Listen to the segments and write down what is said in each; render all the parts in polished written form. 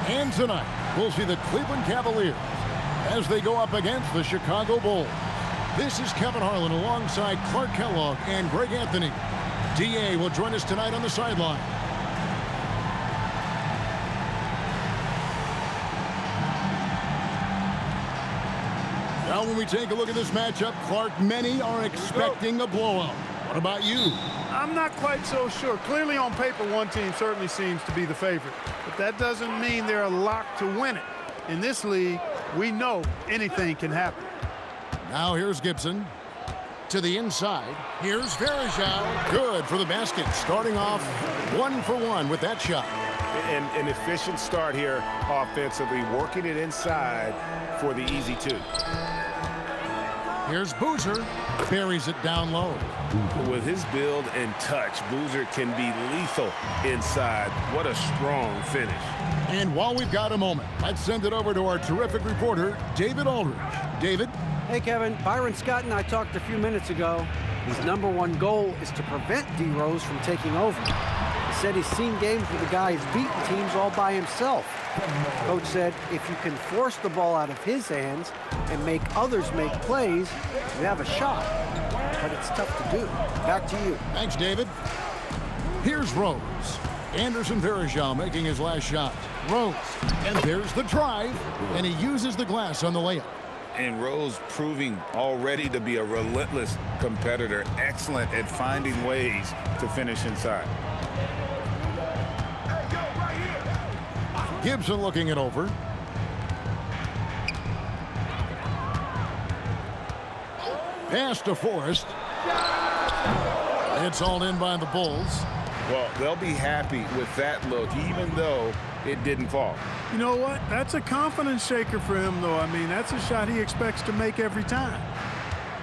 And tonight, we'll see the Cleveland Cavaliers as they go up against the Chicago Bulls. This is Kevin Harlan alongside Clark Kellogg and Greg Anthony. D.A. will join us tonight on the sideline. Now when we take a look at this matchup, Clark, many are expecting a blowout. What about you? I'm not quite so sure. Clearly on paper, one team certainly seems to be the favorite. But that doesn't mean they're a lock to win it. In this league, we know anything can happen. Now here's Gibson. To the inside. Here's Verajao. Good for the basket. Starting off 1 for 1 with that shot. An efficient start here offensively, working it inside for the easy 2. Here's Boozer. Buries it down low. With his build and touch, Boozer can be lethal inside. What a strong finish. And while we've got a moment, let's send it over to our terrific reporter, David Aldridge. David? Hey, Kevin. Byron Scott and I talked a few minutes ago. His #1 goal is to prevent D. Rose from taking over. He said he's seen games where the guy has beaten teams all by himself. Coach said if you can force the ball out of his hands and make others make plays, you have a shot. But it's tough to do. Back to you. Thanks, David. Here's Rose. Anderson Varejao making his last shot. Rose. And there's the drive. And he uses the glass on the layup. And Rose proving already to be a relentless competitor. Excellent at finding ways to finish inside. Gibson looking it over. Pass to Forrest. It's all in by the Bulls. Well, they'll be happy with that look, even though it didn't fall. You know what? That's a confidence shaker for him, though. I mean, that's a shot he expects to make every time.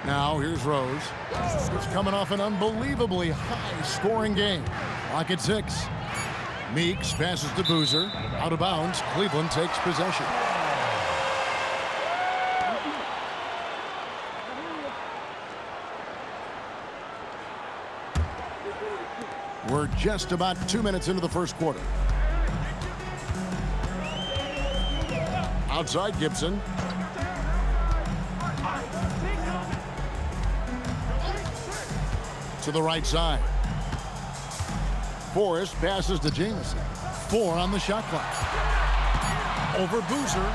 Now, here's Rose. It's coming off an unbelievably high-scoring game. Lock at 6. Meeks passes to Boozer. Out of bounds. Cleveland takes possession. We're just about 2 minutes into the first quarter. Outside Gibson. To the right side. Forrest passes to Jamison. 4 on the shot clock. Over Boozer.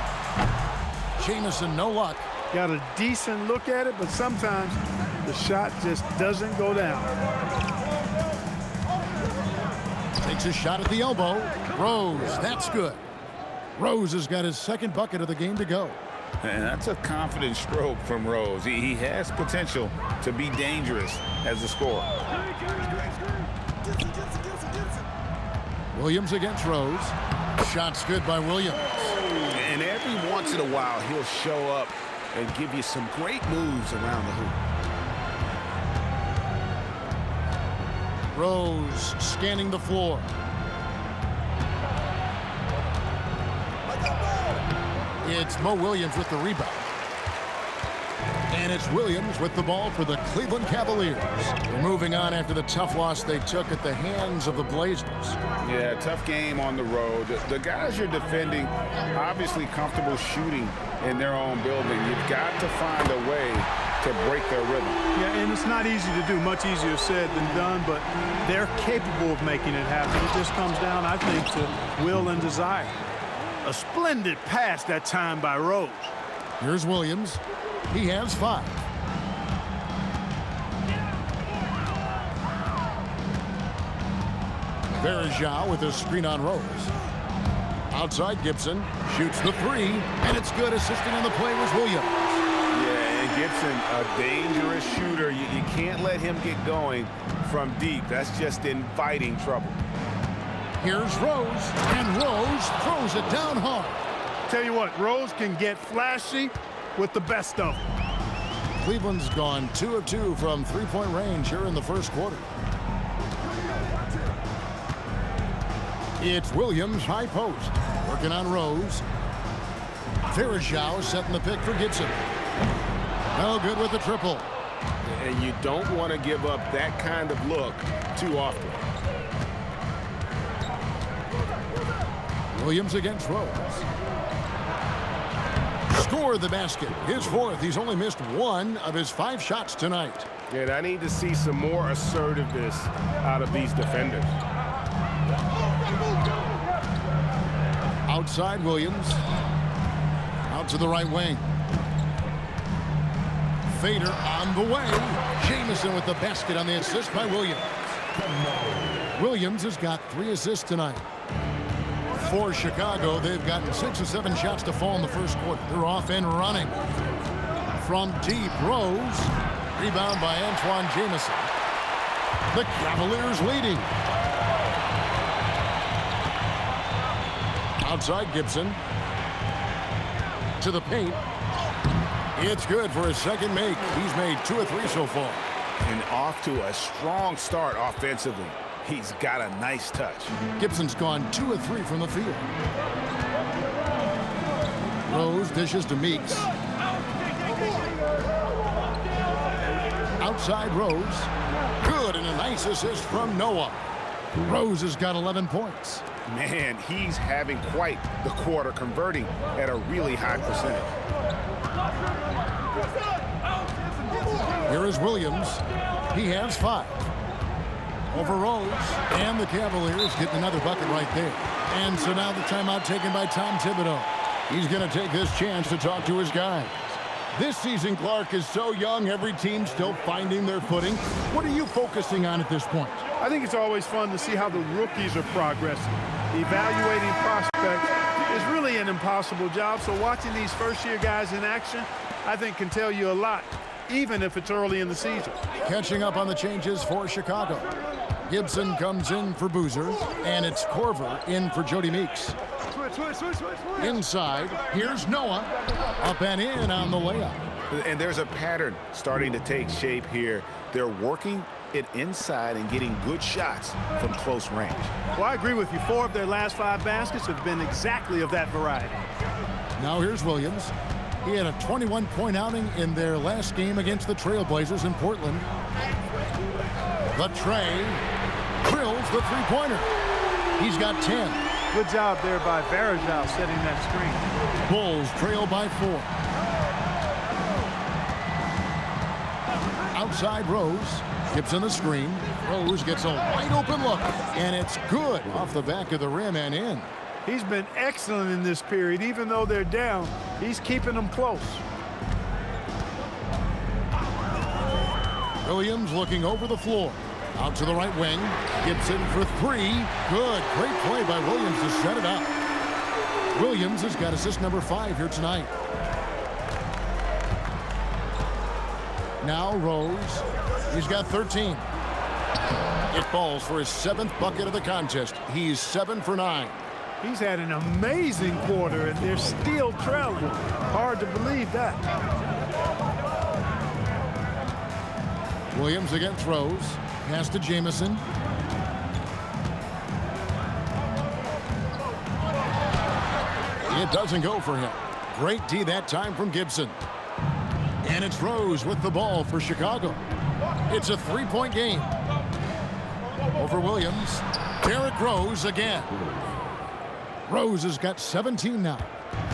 Jamison, no luck. Got a decent look at it, but sometimes the shot just doesn't go down. Takes a shot at the elbow. Rose, that's good. Rose has got his second bucket of the game to go. And that's a confident stroke from Rose. He has potential to be dangerous as a scorer. Williams against Rose. Shot's good by Williams. And every once in a while, he'll show up and give you some great moves around the hoop. Rose scanning the floor. It's Mo Williams with the rebound. And it's Williams with the ball for the Cleveland Cavaliers. They're moving on after the tough loss they took at the hands of the Blazers. Yeah, tough game on the road. The guys you're defending, obviously comfortable shooting in their own building. You've got to find a way to break their rhythm. Yeah, and it's not easy to do. Much easier said than done, but they're capable of making it happen. It just comes down, I think, to will and desire. A splendid pass that time by Rose. Here's Williams. He has 5. Verajao with a screen on Rose. Outside Gibson. Shoots the 3. And it's good. Assisting on the play was Williams. Yeah, and Gibson, a dangerous shooter. You can't let him get going from deep. That's just inviting trouble. Here's Rose. And Rose throws it down hard. Tell you what, Rose can get flashy with the best of them. Cleveland's gone 2 of 2 from three-point range here in the first quarter. It's Williams, high post. Working on Rose. Verajao setting the pick for Gibson. No good with the triple. And you don't want to give up that kind of look too often. Williams against Rose. Score the basket. His fourth. He's only missed 1 of his 5 shots tonight. And I need to see some more assertiveness out of these defenders. Outside Williams. Out to the right wing. Fader on the way. Jamison with the basket on the assist by Williams. Williams has got 3 assists tonight. For Chicago, they've gotten 6 or 7 shots to fall in the first quarter. They're off and running. From deep, Rose. Rebound by Antoine Jamison. The Cavaliers leading. Outside Gibson. To the paint. It's good for his second make. He's made 2 of 3 so far. And off to a strong start offensively. He's got a nice touch. Gibson's gone 2 of 3 from the field. Rose dishes to Meeks. Outside Rose. Good, and a nice assist from Noah. Rose has got 11 points. Man, he's having quite the quarter, converting at a really high percentage. Here is Williams. He has 5. Over Rose, and the Cavaliers getting another bucket right there. And so now the timeout taken by Tom Thibodeau. He's going to take this chance to talk to his guys. This season, Clark, is so young, every team still finding their footing. What are you focusing on at this point? I think it's always fun to see how the rookies are progressing. Evaluating prospects is really an impossible job, so watching these first-year guys in action, I think can tell you a lot, even if it's early in the season. Catching up on the changes for Chicago. Gibson comes in for Boozer, and it's Corver in for Jody Meeks. Inside, here's Noah. Up and in on the layup. And there's a pattern starting to take shape here. They're working it inside and getting good shots from close range. Well, I agree with you. 4 of their last 5 baskets have been exactly of that variety. Now here's Williams. He had a 21-point outing in their last game against the Trailblazers in Portland. The tray drills the three-pointer. He's got 10. Good job there by Varejao setting that screen. Bulls trail by 4. Outside Rose. Gibson the screen. Rose gets a wide open look. And it's good off the back of the rim and in. He's been excellent in this period. Even though they're down, he's keeping them close. Williams looking over the floor. Out to the right wing. Gibson for 3. Good. Great play by Williams to set it up. Williams has got assist number 5 here tonight. Now Rose. He's got 13. It falls for his 7th bucket of the contest. He's 7 for 9. He's had an amazing quarter, and they're still trailing. Hard to believe that. Williams against Rose. Pass to Jamison. It doesn't go for him. Great D that time from Gibson. And it's Rose with the ball for Chicago. It's a 3-point game. Over Williams. Derrick Rose again. Rose has got 17 now.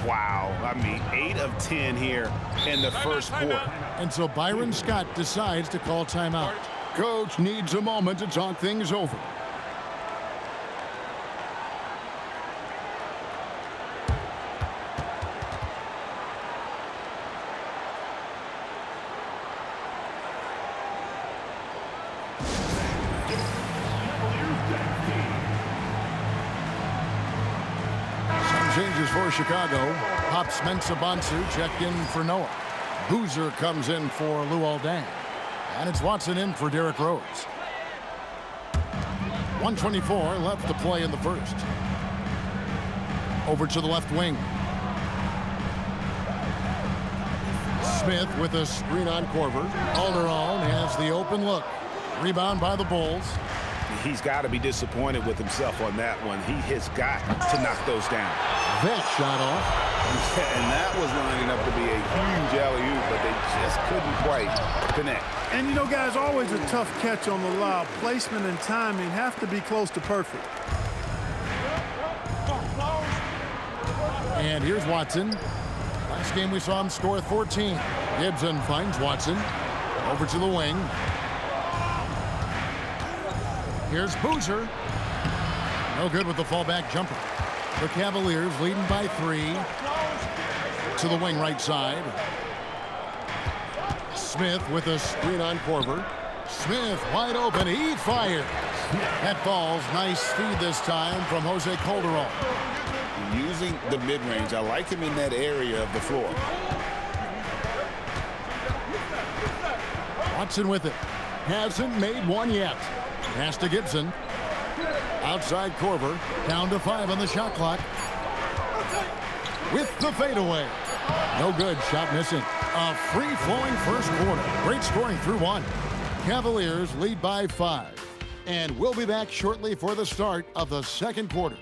Wow. I mean, 8 of 10 here in the first quarter. And so Byron Scott decides to call timeout. Coach needs a moment to talk things over. Some changes for Chicago. Hops Mensah-Bonsu checked in for Noah. Boozer comes in for Luol Deng. And it's Watson in for Derrick Rose. 1:24 left to play in the first. Over to the left wing. Smith with a screen on Corver. Alderaan has the open look. Rebound by the Bulls. He's got to be disappointed with himself on that one. He has got to knock those down. That shot off. And that was lining up to be a huge alley-oop, but they just couldn't quite connect. And, you know, guys, always a tough catch on the lob. Placement and timing have to be close to perfect. And here's Watson. Last game we saw him score 14. Gibson finds Watson. Over to the wing. Here's Boozer. No good with the fallback jumper. The Cavaliers leading by 3. To the wing right side. Smith with a screen on Korver. Smith wide open. He fires. That falls. Nice feed this time from Jose Calderon. Using the mid-range. I like him in that area of the floor. Watson with it. Hasn't made one yet. Pass to Gibson. Outside Korver. Down to 5 on the shot clock. With the fadeaway. No good. Shot missing. A free-flowing first quarter. Great scoring through 1. Cavaliers lead by 5. And we'll be back shortly for the start of the second quarter.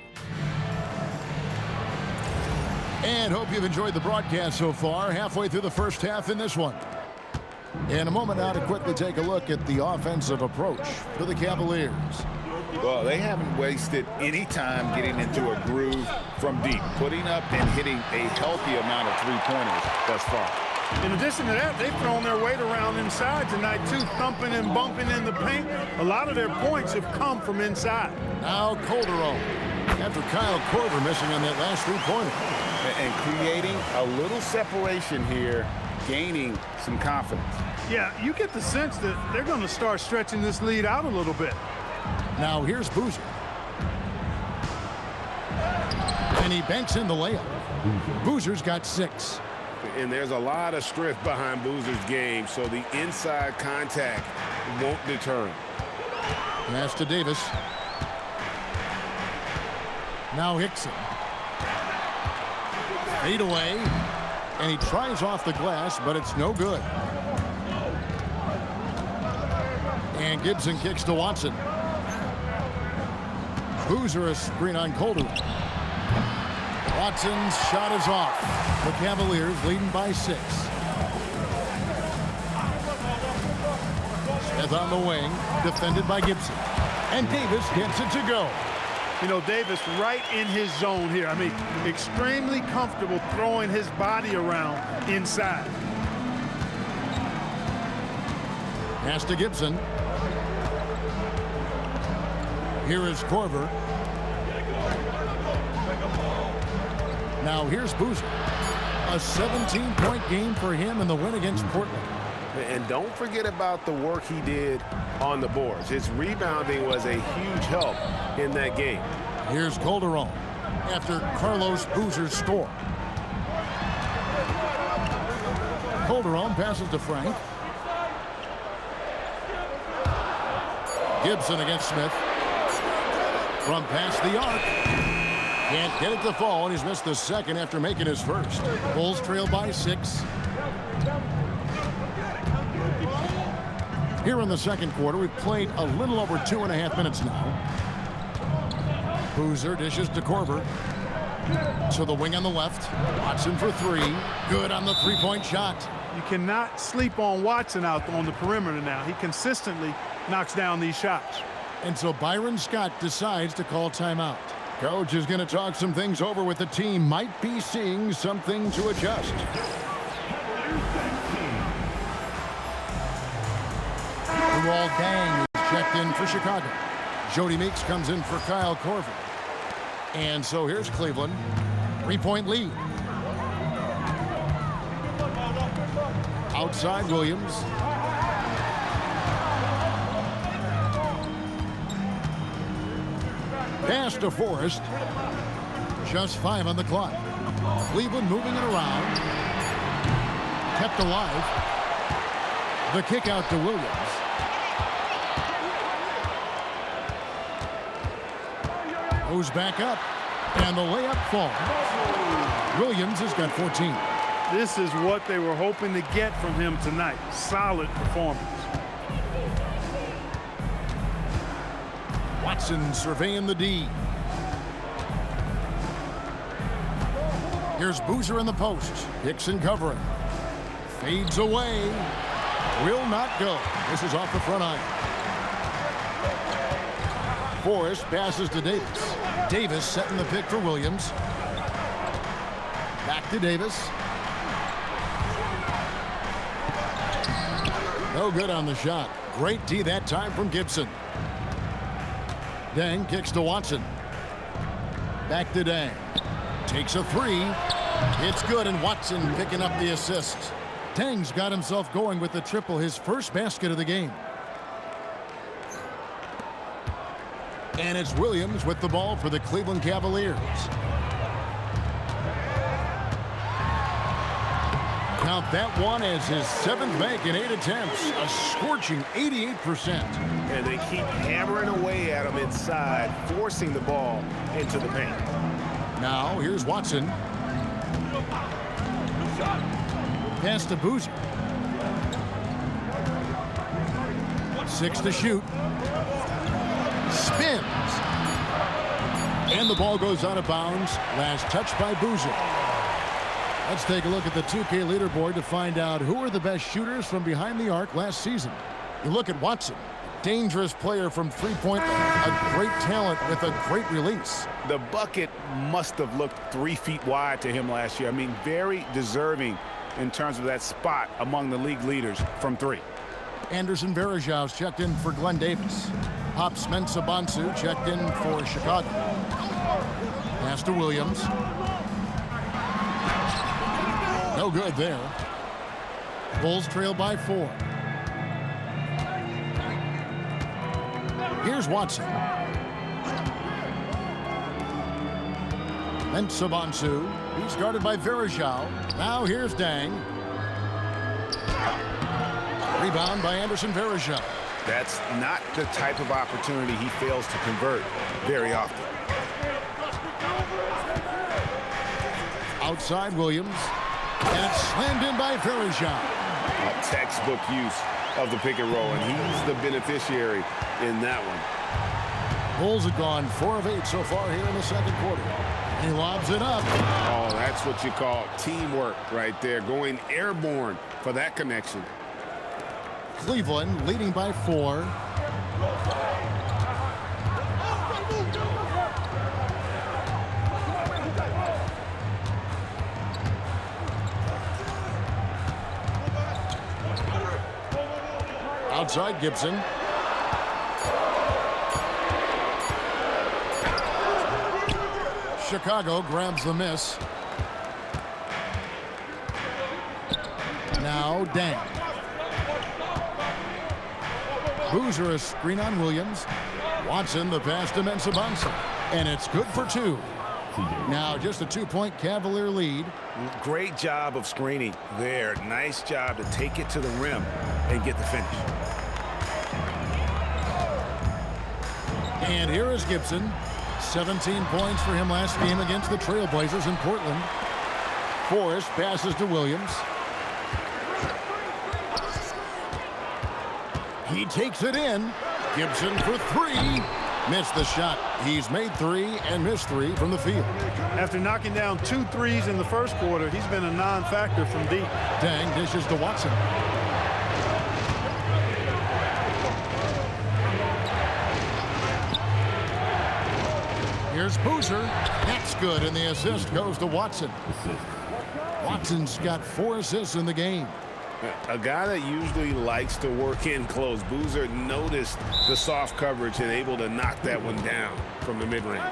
And hope you've enjoyed the broadcast so far. Halfway through the first half in this one. In a moment now to quickly take a look at the offensive approach for the Cavaliers. Well, they haven't wasted any time getting into a groove from deep, putting up and hitting a healthy amount of three-pointers thus far. In addition to that, they've thrown their weight around inside tonight, too, thumping and bumping in the paint. A lot of their points have come from inside. Now Calderon, after Kyle Korver missing on that last three-pointer. And creating a little separation here, gaining some confidence. Yeah, you get the sense that they're going to start stretching this lead out a little bit. Now here's Boozer. And he banks in the layup. Boozer's got 6. And there's a lot of strength behind Boozer's game, so the inside contact won't deter him. Pass to Davis. Now Hickson. Fade away. And he tries off the glass, but it's no good. And Gibson kicks to Watson. Boozer a screen on Calderon. Watson's shot is off. The Cavaliers leading by 6. Smith on the wing, defended by Gibson. And Davis gets it to go. You know, Davis right in his zone here. I mean, extremely comfortable throwing his body around inside. Pass to Gibson. Here is Korver. Now here's Boozer. A 17-point game for him in the win against Portland. And don't forget about the work he did on the boards. His rebounding was a huge help in that game. Here's Calderon after Carlos Boozer's score. Calderon passes to Frank. Gibson against Smith. From past the arc. Can't get it to fall, and he's missed the second after making his first. Bulls trail by 6. Here in the second quarter, we've played a little over 2.5 minutes now. Boozer dishes to Korver. To the wing on the left. Watson for 3. Good on the three-point shot. You cannot sleep on Watson out on the perimeter now. He consistently knocks down these shots. And so Byron Scott decides to call timeout. Coach is going to talk some things over with the team. Might be seeing something to adjust. Luol Deng is checked in for Chicago. Jody Meeks comes in for Kyle Korver. And so here's Cleveland. 3-point lead. Outside Williams. Pass to Forrest. Just 5 on the clock. Cleveland moving it around. Kept alive. The kick out to Williams. Goes back up. And the layup falls. Williams has got 14. This is what they were hoping to get from him tonight. Solid performance. Watson surveying the D. Here's Boozer in the post. Hickson covering. Fades away. Will not go. This is off the front iron. Forrest passes to Davis. Davis setting the pick for Williams. Back to Davis. No good on the shot. Great D that time from Gibson. Dang kicks to Watson. Back to Dang. Takes a three. It's good, and Watson picking up the assist. Dang's got himself going with the triple, his first basket of the game. And it's Williams with the ball for the Cleveland Cavaliers. Count that one as his 7th make in 8 attempts, a scorching 88%. And they keep hammering away at him inside, forcing the ball into the paint. Now, here's Watson. Pass to Boozer. 6 to shoot. Spins. And the ball goes out of bounds. Last touch by Boozer. Let's take a look at the 2K leaderboard to find out who are the best shooters from behind the arc last season. You look at Watson. Dangerous player from three-point, a great talent with a great release. The bucket must have looked 3 feet wide to him last year. I mean, very deserving in terms of that spot among the league leaders from 3. Anderson Varejau's checked in for Glenn Davis. Pops Mensah-Bonsu checked in for Chicago. Pass to Williams. No good there. Bulls trail by 4. Here's Watson. Mensah-Bonsu. He's guarded by Varejao. Now here's Dang. Rebound by Anderson Varejao. That's not the type of opportunity he fails to convert very often. Outside Williams. And it's slammed in by Varejao. A textbook use of the pick and roll, and he's the beneficiary in that one. Bulls have gone 4 of 8 so far here in the second quarter. He lobs it up. Oh, that's what you call teamwork right there, going airborne for that connection. Cleveland leading by 4. Outside Gibson. Chicago grabs the miss. Now Dang. Boozer a screen on Williams. Watson the pass to Mensah-Bonsu. And it's good for 2. Now just a 2-point Cavalier lead. Great job of screening there. Nice job to take it to the rim and get the finish. And here is Gibson. 17 points for him last game against the Trailblazers in Portland. Forrest passes to Williams. He takes it in. Gibson for 3. Missed the shot. He's made 3 and missed 3 from the field. After knocking down 2 threes in the first quarter, he's been a non-factor from deep. Dang dishes to Watson. Here's Boozer. That's good, and the assist goes to Watson. Watson's got 4 assists in the game. A guy that usually likes to work in close. Boozer noticed the soft coverage and able to knock that one down from the mid-range.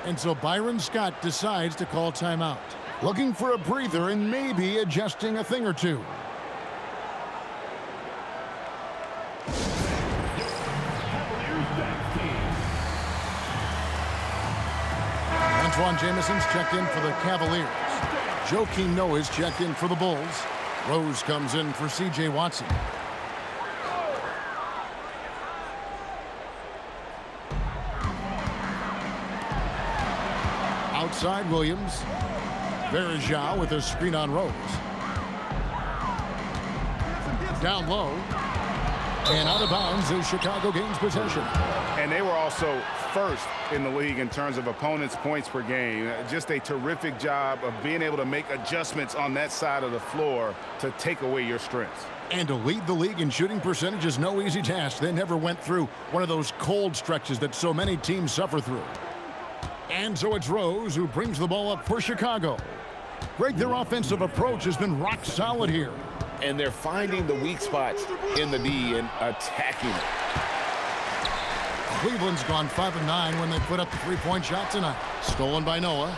And so Byron Scott decides to call timeout. Looking for a breather and maybe adjusting a thing or two. Antoine Jameson's checked in for the Cavaliers. Joakim Noah's checked in for the Bulls. Rose comes in for C.J. Watson. Outside Williams. Varejao with a screen on Rose. Down low. And out of bounds as Chicago gains possession. And they were also first in the league in terms of opponents' points per game. Just a terrific job of being able to make adjustments on that side of the floor to take away your strengths. And to lead the league in shooting percentage is no easy task. They never went through one of those cold stretches that so many teams suffer through. And so it's Rose who brings the ball up for Chicago. Greg, their offensive approach has been rock solid here. And they're finding the weak spots in the D and attacking it. Cleveland's gone 5 of 9 when they put up the three-point shot tonight. Stolen by Noah.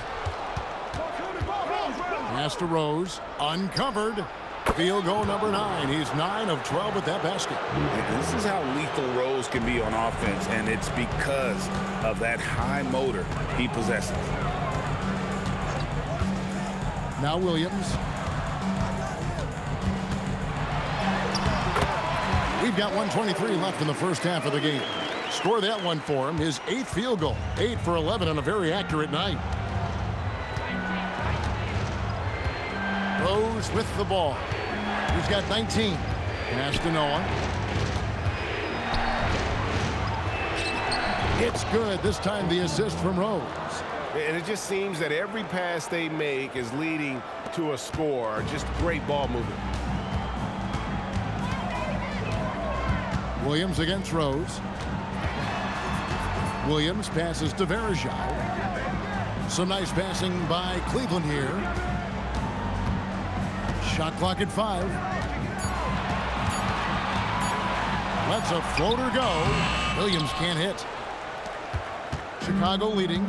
Pass to Rose. Uncovered. Field goal number 9. He's 9 of 12 with that basket. And this is how lethal Rose can be on offense, and it's because of that high motor he possesses. Now Williams. We've got 1:23 left in the first half of the game. Score that one for him. His 8th field goal. 8 for 11 on a very accurate night. Rose with the ball. He's got 19. Pass to Noah. It's good. This time the assist from Rose. And it just seems that every pass they make is leading to a score. Just great ball movement. Williams against Rose. Williams passes to Verjao. Some nice passing by Cleveland here. Shot clock at 5. Lets a floater go. Williams can't hit. Chicago leading.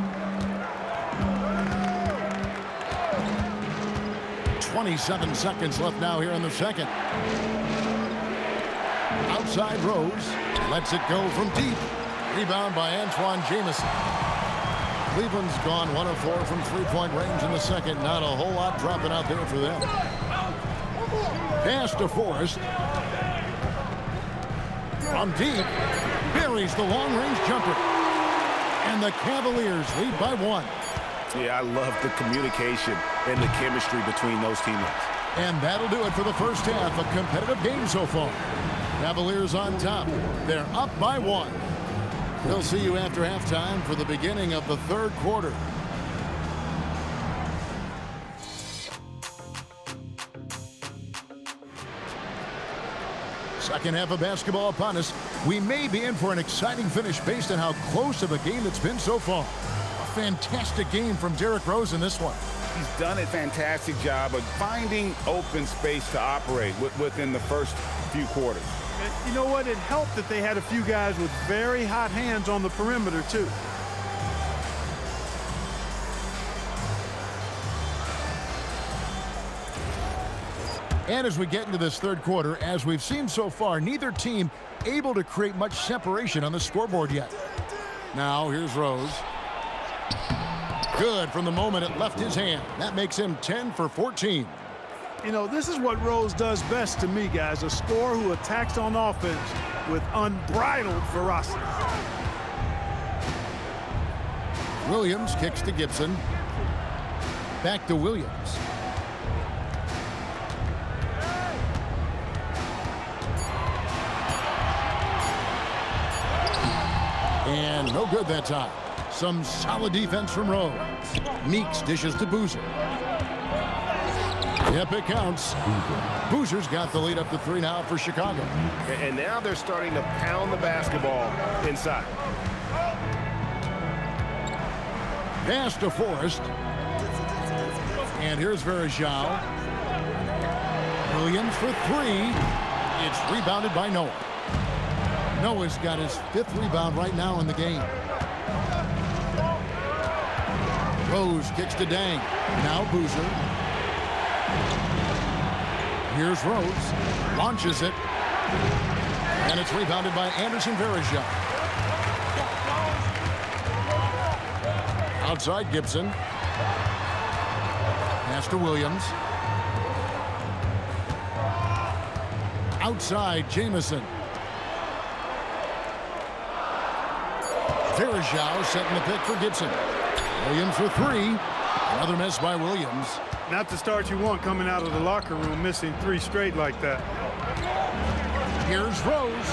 27 seconds left now here in the second. Outside Rose. Lets it go from deep. Rebound by Antoine Jamison. Cleveland's gone 1 of 4 from three-point range in the second. Not a whole lot dropping out there for them. Pass to Forrest. From deep. Buries the long-range jumper. And the Cavaliers lead by 1. Yeah, I love the communication and the chemistry between those teammates. And that'll do it for the first half. A competitive game so far. Cavaliers on top. They're up by 1. We'll see you after halftime for the beginning of the third quarter. Second half of basketball upon us. We may be in for an exciting finish based on how close of a game it's been so far. A fantastic game from Derrick Rose in this one. He's done a fantastic job of finding open space to operate within the first few quarters. And you know what? It helped that they had a few guys with very hot hands on the perimeter, too. And as we get into this third quarter, as we've seen so far, neither team able to create much separation on the scoreboard yet. Now, here's Rose. Good from the moment it left his hand. That makes him 10 for 14. You know, this is what Rose does best to me, guys. A scorer who attacks on offense with unbridled ferocity. Williams kicks to Gibson. Back to Williams. And no good that time. Some solid defense from Rose. Meeks dishes to Boozer. Yep, it counts. Boozer's got the lead up to 3 now for Chicago. And now they're starting to pound the basketball inside. Pass to Forrest. And here's Verjao. Williams for 3. It's rebounded by Noah. Noah's got his 5th rebound right now in the game. Rose kicks to Dang. Now Boozer. Here's Rose. Launches it. And it's rebounded by Anderson Verjao. Outside Gibson. Pass to Williams. Outside Jamison. Verjao setting the pick for Gibson. Williams for 3. Another miss by Williams. Not the start you want coming out of the locker room, missing 3 straight like that. Here's Rose.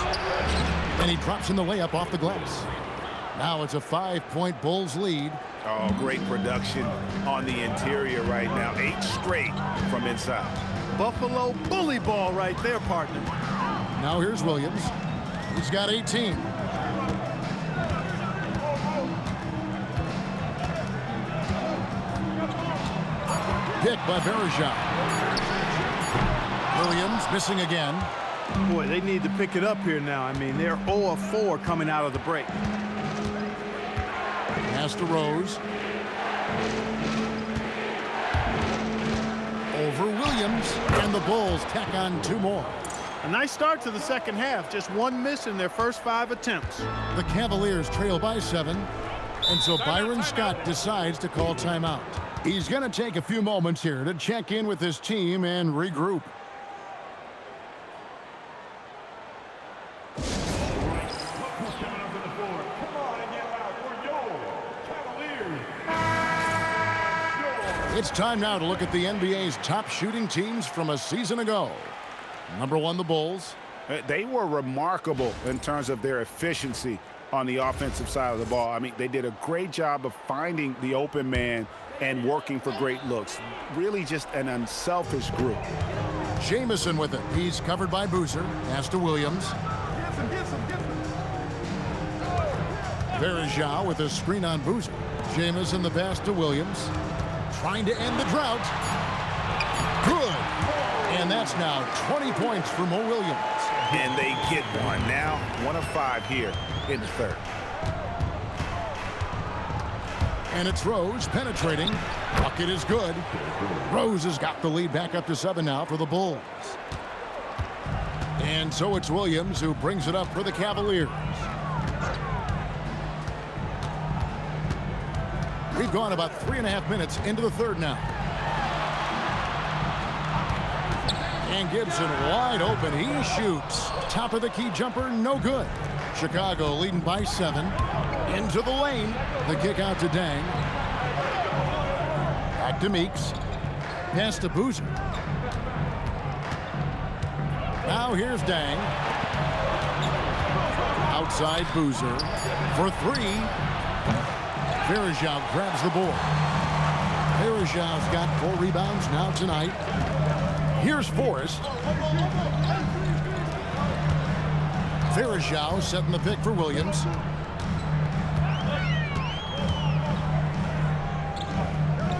And he drops in the layup off the glass. Now it's a 5-point Bulls lead. Oh, great production on the interior right now. 8 straight from inside. Buffalo bully ball right there, partner. Now here's Williams. He's got 18. Pick by Bergeron. Williams missing again. Boy, they need to pick it up here now. I mean, they're 0 of 4 coming out of the break. Pass to Rose. Over Williams, and the Bulls tack on 2 more. A nice start to the second half. Just 1 miss in their first 5 attempts. The Cavaliers trail by 7, and so Byron Scott decides to call timeout. He's going to take a few moments here to check in with his team and regroup. It's time now to look at the NBA's top shooting teams from a season ago. Number 1, the Bulls. They were remarkable in terms of their efficiency on the offensive side of the ball. I mean, they did a great job of finding the open man and working for great looks. Really just an unselfish group. Jamison with it. He's covered by Boozer. Pass to Williams. Bergeron with a screen on Boozer. Jamison the pass to Williams. Trying to end the drought. Good. And that's now 20 points for Mo Williams. And they get one. Now 1 of 5 here in the third. And it's Rose penetrating. Bucket is good. Rose has got the lead back up to 7 now for the Bulls. And so it's Williams who brings it up for the Cavaliers. We've gone about 3.5 minutes into the third now. And Gibson wide open. He shoots. Top of the key jumper, no good. Chicago leading by 7. Into the lane. The kick out to Dang. Back to Meeks. Pass to Boozer. Now here's Dang. Outside Boozer for 3. Bergeron grabs the board. Bergeron's got 4 rebounds now tonight. Here's Forrest. Bergeron setting the pick for Williams.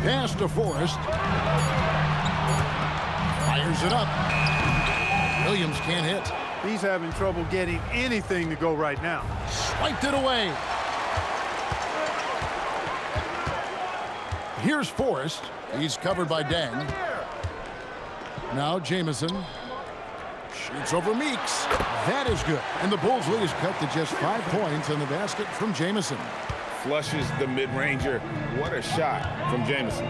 Pass to Forrest. Fires it up. Williams can't hit. He's having trouble getting anything to go right now. Swiped it away. Here's Forrest. He's covered by Dang. Now Jamison. Shoots over Meeks. That is good. And the Bulls' lead is cut to just 5 points in the basket from Jamison. Flushes the mid-ranger. What a shot from Jamison.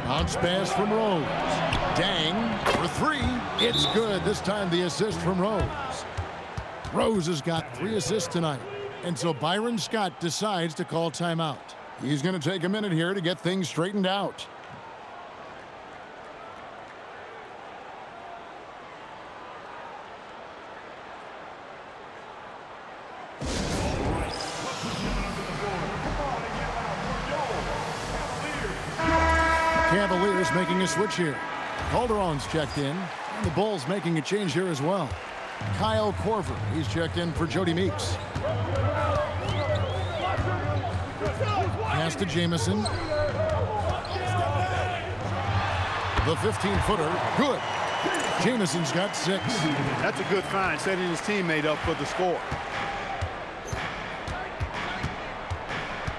Bounce pass from Rose. Dang for 3. It's good. This time the assist from Rose. Rose has got 3 assists tonight. And so Byron Scott decides to call timeout. He's going to take a minute here to get things straightened out. Cavaliers making a switch here. Calderon's checked in, and the Bulls making a change here as well. Kyle Korver, he's checked in for Jody Meeks. Pass to Jamison. The 15-footer, good. Jamison's got 6. That's a good find, setting his teammate up for the score.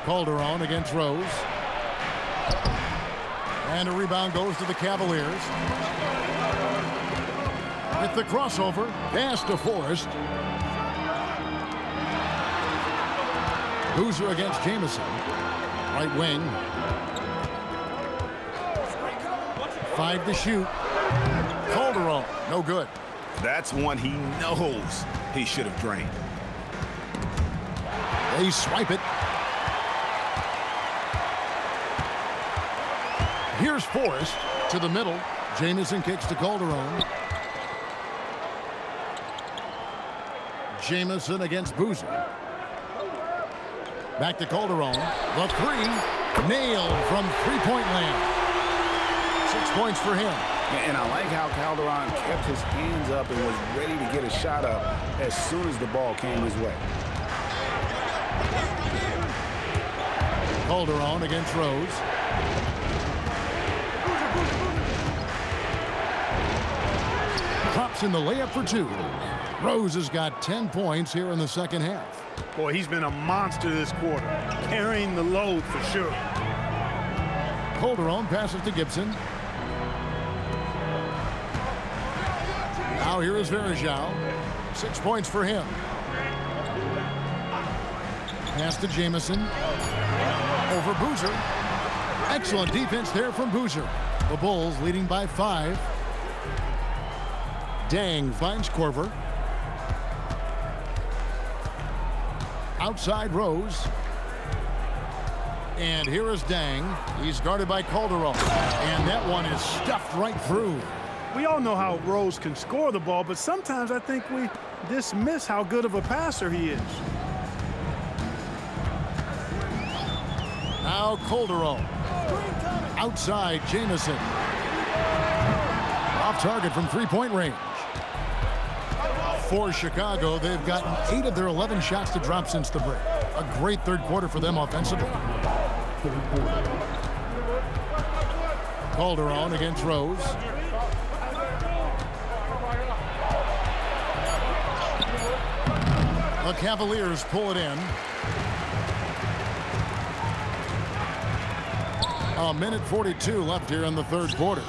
Calderon against Rose. And a rebound goes to the Cavaliers. With the crossover, pass to Forrest. Boozer against Jamison. Right wing. 5 to shoot. Calderon, no good. That's one he knows he should have drained. They swipe it. Here's Forrest to the middle. Jamison kicks to Calderon. Jamison against Boozer. Back to Calderon. The 3 nailed from three-point land. 6 points for him. And I like how Calderon kept his hands up and was ready to get a shot up as soon as the ball came his way. Calderon against Rose. Gibson, the layup for 2. Rose has got 10 points here in the second half. Boy, he's been a monster this quarter, carrying the load for sure. Calderon passes to Gibson. Now here is Verjao. 6 points for him. Pass to Jamison. Over Boozer. Excellent defense there from Boozer. The Bulls leading by 5. Dang finds Korver. Outside Rose. And here is Dang. He's guarded by Calderon. And that one is stuffed right through. We all know how Rose can score the ball, but sometimes I think we dismiss how good of a passer he is. Now Calderon. Outside Jamison. Off target from three-point range. For Chicago, they've gotten 8 of their 11 shots to drop since the break. A great third quarter for them offensively. Calderon against Rose. The Cavaliers pull it in. A minute 42 left here in the third quarter.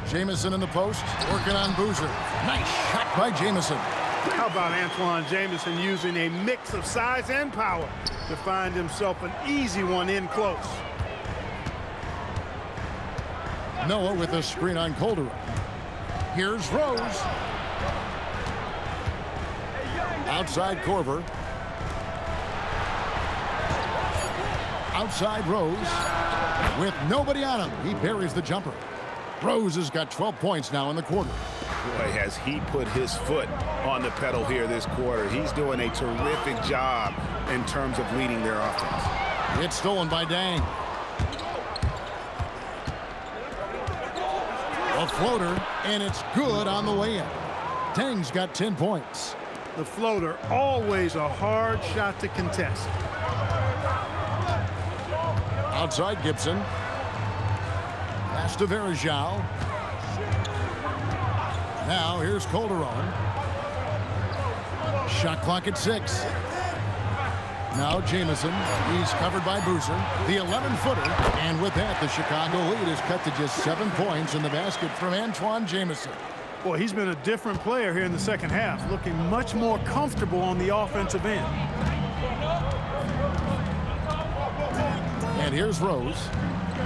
Jamison in the post, working on Boozer. Nice shot by Jamison. How about Antoine Jamison using a mix of size and power to find himself an easy one in close? Noah with a screen on Calderon. Here's Rose. Outside Korver. Outside Rose. With nobody on him, he buries the jumper. Rose has got 12 points now in the quarter. Boy, has he put his foot on the pedal here this quarter. He's doing a terrific job in terms of leading their offense. It's stolen by Dang. A floater, and it's good on the way in. Dang's got 10 points. The floater, always a hard shot to contest. Outside Gibson. Pass to Verjao. Now here's Calderon. Shot clock at 6. Now Jamison. He's covered by Boozer. The 11-footer. And with that, the Chicago lead is cut to just 7 points in the basket from Antoine Jamison. Boy, he's been a different player here in the second half, looking much more comfortable on the offensive end. And here's Rose.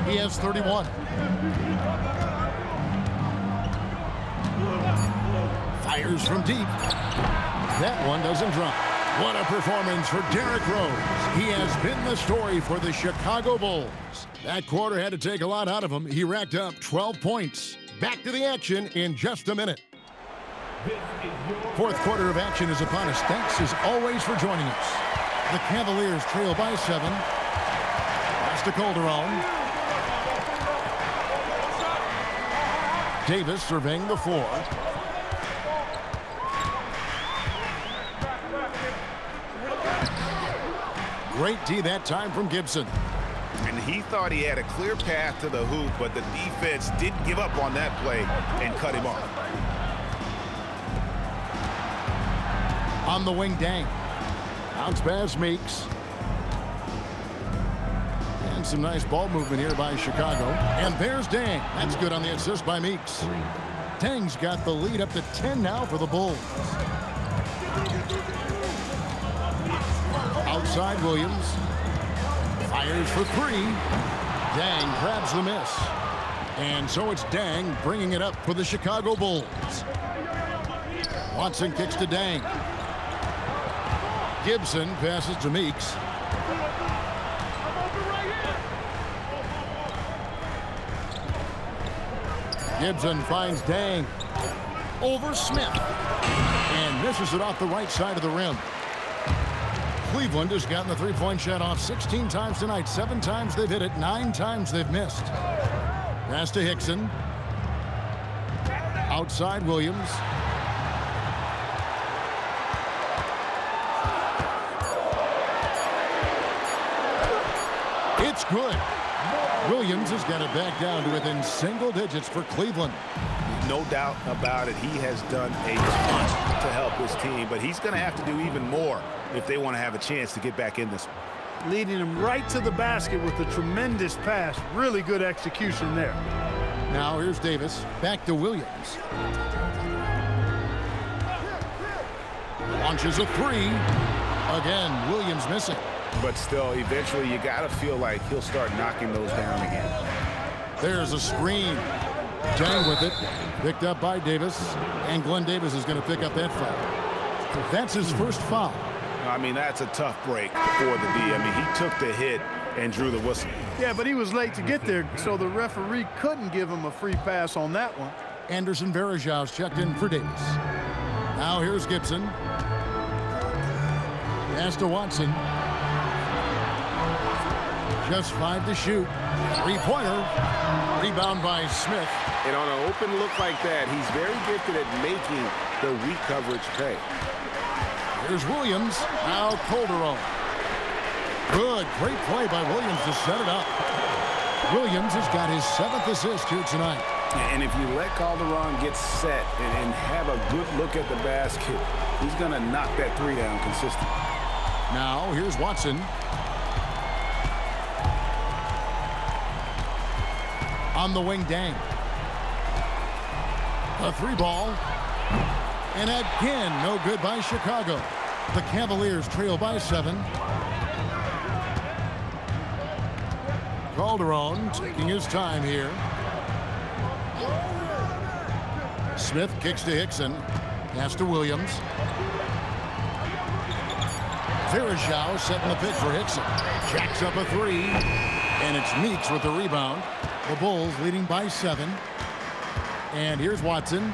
He has 31. Fires from deep. That one doesn't drop. What a performance for Derrick Rose. He has been the story for the Chicago Bulls. That quarter had to take a lot out of him. He racked up 12 points. Back to the action in just a minute. Fourth quarter of action is upon us. Thanks as always for joining us. The Cavaliers trail by 7. Pass to Calderon. Davis surveying the floor. Great D that time from Gibson. And he thought he had a clear path to the hoop, but the defense didn't give up on that play and cut him off. On the wing, Dang. Bounce pass, Meeks. And some nice ball movement here by Chicago. And there's Dang. That's good on the assist by Meeks. Dang's got the lead up to 10 now for the Bulls. Outside Williams. Fires for 3. Dang grabs the miss. And so it's Dang bringing it up for the Chicago Bulls. Watson kicks to Dang. Gibson passes to Meeks. Gibson finds Dang. Over Smith. And misses it off the right side of the rim. Cleveland has gotten the three-point shot off 16 times tonight. 7 times they've hit it. 9 times they've missed. Pass to Hickson. Outside Williams. It's good. Williams has got it back down to within single digits for Cleveland. No doubt about it. He has done a ton to help his team, but he's going to have to do even more if they want to have a chance to get back in this. Leading him right to the basket with a tremendous pass. Really good execution there. Now here's Davis. Back to Williams. Launches a three. Again, Williams missing. But still, eventually, you got to feel like he'll start knocking those down again. There's a screen. Jang with it. Picked up by Davis. And Glenn Davis is going to pick up that foul. That's his first foul. I mean, that's a tough break for the D. I mean, he took the hit and drew the whistle. Yeah, but he was late to get there, so the referee couldn't give him a free pass on that one. Anderson Varejão's checked in for Davis. Now here's Gibson. Pass to Watson. Just 5 to shoot. Three-pointer. Rebound by Smith. And on an open look like that, he's very gifted at making the weak coverage pay. Here's Williams. Now Calderon. Good. Great play by Williams to set it up. Williams has got his 7th assist here tonight. And if you let Calderon get set and have a good look at the basket, he's going to knock that three down consistently. Now here's Watson. On the wing, Dang. A three ball. And again, no good by Chicago. The Cavaliers trail by 7. Calderon taking his time here. Smith kicks to Hickson. Pass to Williams. Varejão setting the pick for Hickson. Jacks up a three. And it's Meeks with the rebound. The Bulls leading by 7. And here's Watson.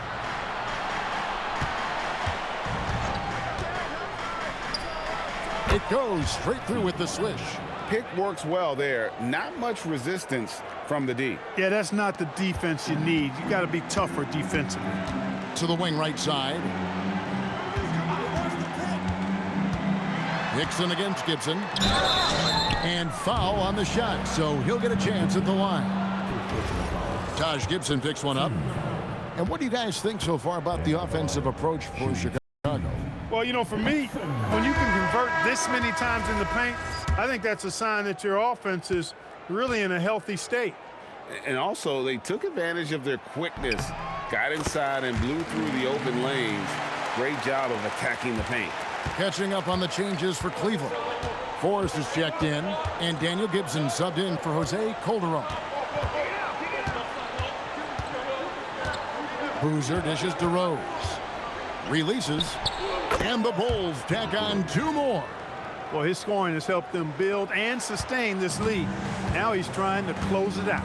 It goes straight through with the swish. Pick works well there. Not much resistance from the D. Yeah, that's not the defense you need. You got to be tougher defensively. To the wing right side. Hickson against Gibson. And foul on the shot, so he'll get a chance at the line. Taj Gibson picks one up. And what do you guys think so far about the offensive approach for Chicago? Well, you know, for me, when you can convert this many times in the paint, I think that's a sign that your offense is really in a healthy state. And also, they took advantage of their quickness, got inside and blew through the open lanes. Great job of attacking the paint. Catching up on the changes for Cleveland. Forrest is checked in, and Daniel Gibson subbed in for Jose Calderon. Boozer dishes to Rose. Releases, and the Bulls tack on 2 more. Well, his scoring has helped them build and sustain this lead. Now he's trying to close it out.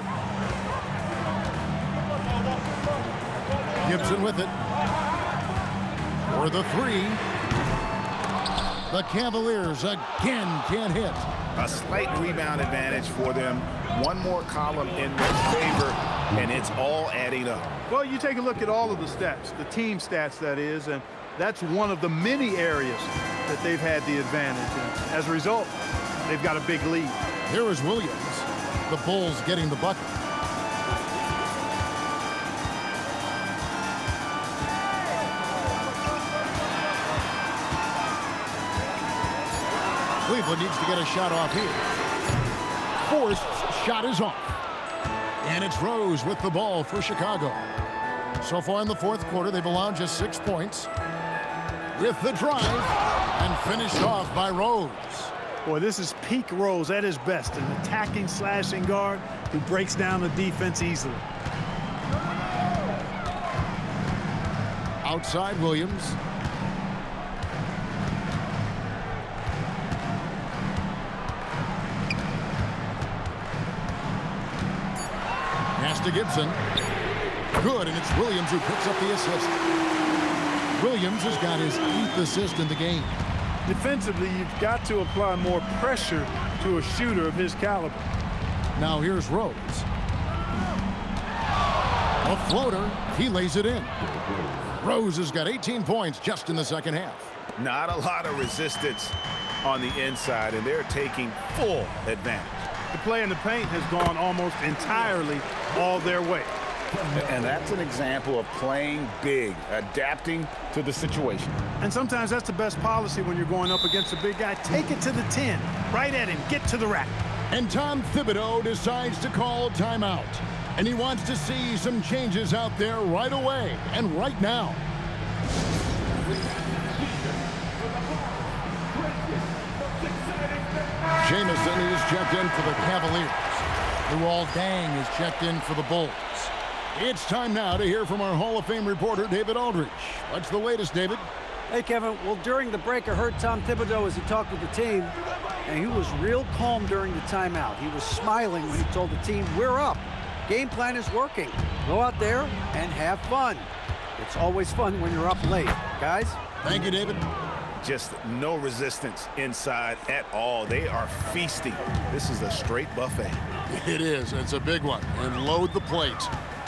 Gibson with it. For the 3. The Cavaliers again can't hit. A slight rebound advantage for them. One more column in their favor, and it's all adding up. Well, you take a look at all of the stats, the team stats, that is, and that's one of the many areas that they've had the advantage. And as a result, they've got a big lead. Here is Williams. The Bulls getting the bucket. Cleveland needs to get a shot off here. Forrest's shot is off. And it's Rose with the ball for Chicago. So far in the 4th quarter, they've allowed just 6 points. With the drive, and finished off by Rose. Boy, this is peak Rose at his best, an attacking, slashing guard who breaks down the defense easily. Outside Williams. Pass to Gibson. Good, and it's Williams who picks up the assist. Williams has got his 8th assist in the game. Defensively, you've got to apply more pressure to a shooter of his caliber. Now here's Rose. A floater. He lays it in. Rose has got 18 points just in the 2nd half. Not a lot of resistance on the inside, and they're taking full advantage. The play in the paint has gone almost entirely all their way. And that's an example of playing big, adapting to the situation. And sometimes that's the best policy when you're going up against a big guy. Take it to the 10, right at him, get to the rack. And Tom Thibodeau decides to call timeout. And he wants to see some changes out there right away and right now. Jamison is checked in for the Cavaliers. Luol Deng is checked in for the Bulls. It's time now to hear from our Hall of Fame reporter, David Aldridge. What's the latest, David? Hey, Kevin. Well, during the break, I heard Tom Thibodeau as he talked with the team, and he was real calm during the timeout. He was smiling when he told the team, we're up. Game plan is working. Go out there and have fun. It's always fun when you're up late. Guys? Thank you, David. Just no resistance inside at all. They are feasting. This is a straight buffet. It is. It's a big one. And load the plate.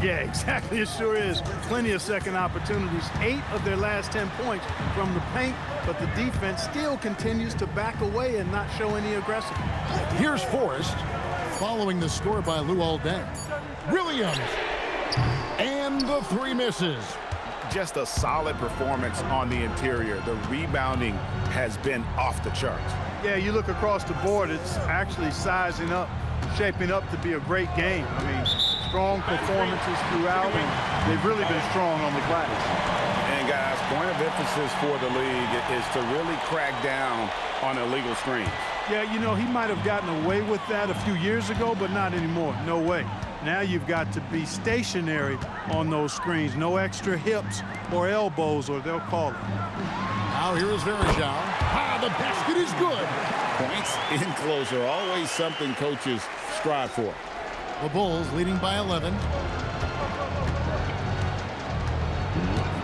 Yeah, exactly. It sure is. Plenty of second opportunities. 8 of their last 10 points from the paint, but the defense still continues to back away and not show any aggressiveness. Here's Forrest following the score by Luol Deng. Williams. And the 3 misses. Just a solid performance on the interior. The rebounding has been off the charts. Yeah, you look across the board, it's actually sizing up, shaping up to be a great game. I mean, strong performances throughout, and they've really been strong on the glass. And guys, point of emphasis for the league is to really crack down on illegal screens. Yeah, you know, he might have gotten away with that a few years ago, but not anymore. No way. Now you've got to be stationary on those screens. No extra hips or elbows, or they'll call it. Now here is Verajao. Ah, the basket is good. Points in closer, always something coaches strive for. The Bulls leading by 11.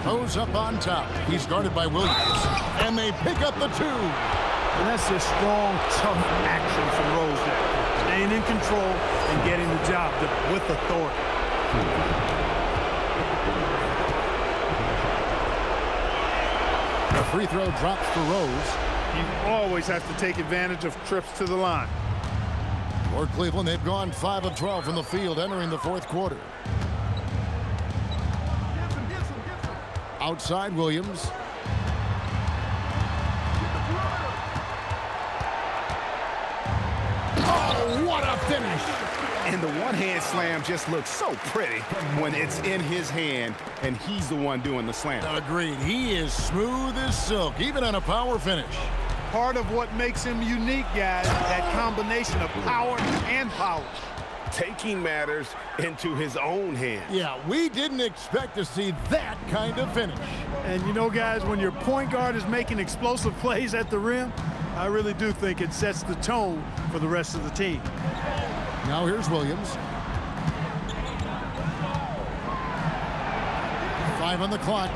Goes up on top. He's guarded by Williams. And they pick up the 2. And that's just strong, tough action from Rose there. Staying in control and getting the job done with authority. The free throw drops for Rose. You always have to take advantage of trips to the line. For Cleveland, they've gone 5 of 12 from the field entering the 4th quarter. Outside Williams. Oh, what a finish! And the one-hand slam just looks so pretty when it's in his hand and he's the one doing the slam. Agreed. He is smooth as silk, even on a power finish. Part of what makes him unique, guys, that combination of power and polish. Taking matters into his own hands. Yeah, we didn't expect to see that kind of finish. And you know, guys, when your point guard is making explosive plays at the rim, I really do think it sets the tone for the rest of the team. Now here's Williams. 5 on the clock.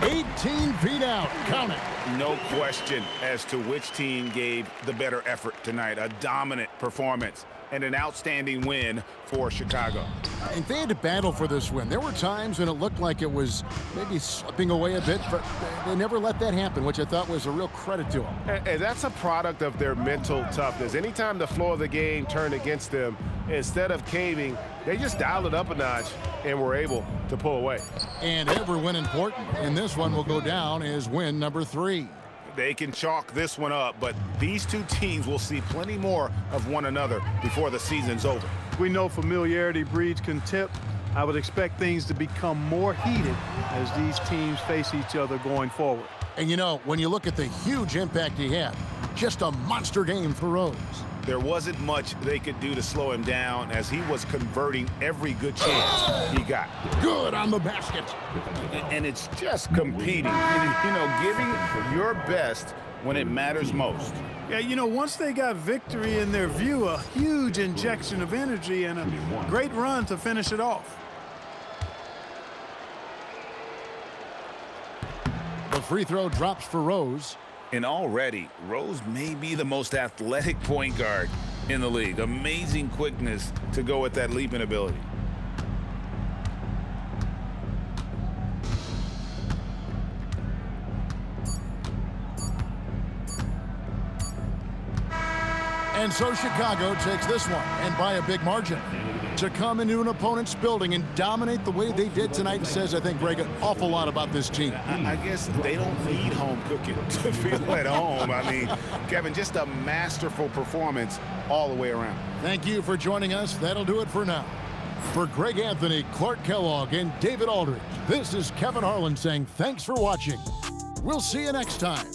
18 feet out. Count it. No question as to which team gave the better effort tonight. A dominant performance and an outstanding win for Chicago. And they had to battle for this win. There were times when it looked like it was maybe slipping away a bit, but they never let that happen, which I thought was a real credit to them. And that's a product of their mental toughness. Anytime the flow of the game turned against them, instead of caving, they just dialed it up a notch and were able to pull away. And every win important, and this one will go down as win number 3. They can chalk this one up, but these two teams will see plenty more of one another before the season's over. We know familiarity breeds contempt. I would expect things to become more heated as these teams face each other going forward. And you know, when you look at the huge impact he had, just a monster game for Rose. There wasn't much they could do to slow him down as he was converting every good chance he got. Good on the basket. And it's just competing, you know, giving your best when it matters most. Yeah, you know, once they got victory in their view, a huge injection of energy and a great run to finish it off. The free throw drops for Rose. And already, Rose may be the most athletic point guard in the league. Amazing quickness to go with that leaping ability. And so Chicago takes this one, and by a big margin. To come into an opponent's building and dominate the way they did tonight says, I think, Greg, an awful lot about this team. I guess they don't need home cooking to feel at home. I mean, Kevin, just a masterful performance all the way around. Thank you for joining us. That'll do it for now. For Greg Anthony, Clark Kellogg, and David Aldridge, this is Kevin Harlan saying thanks for watching. We'll see you next time.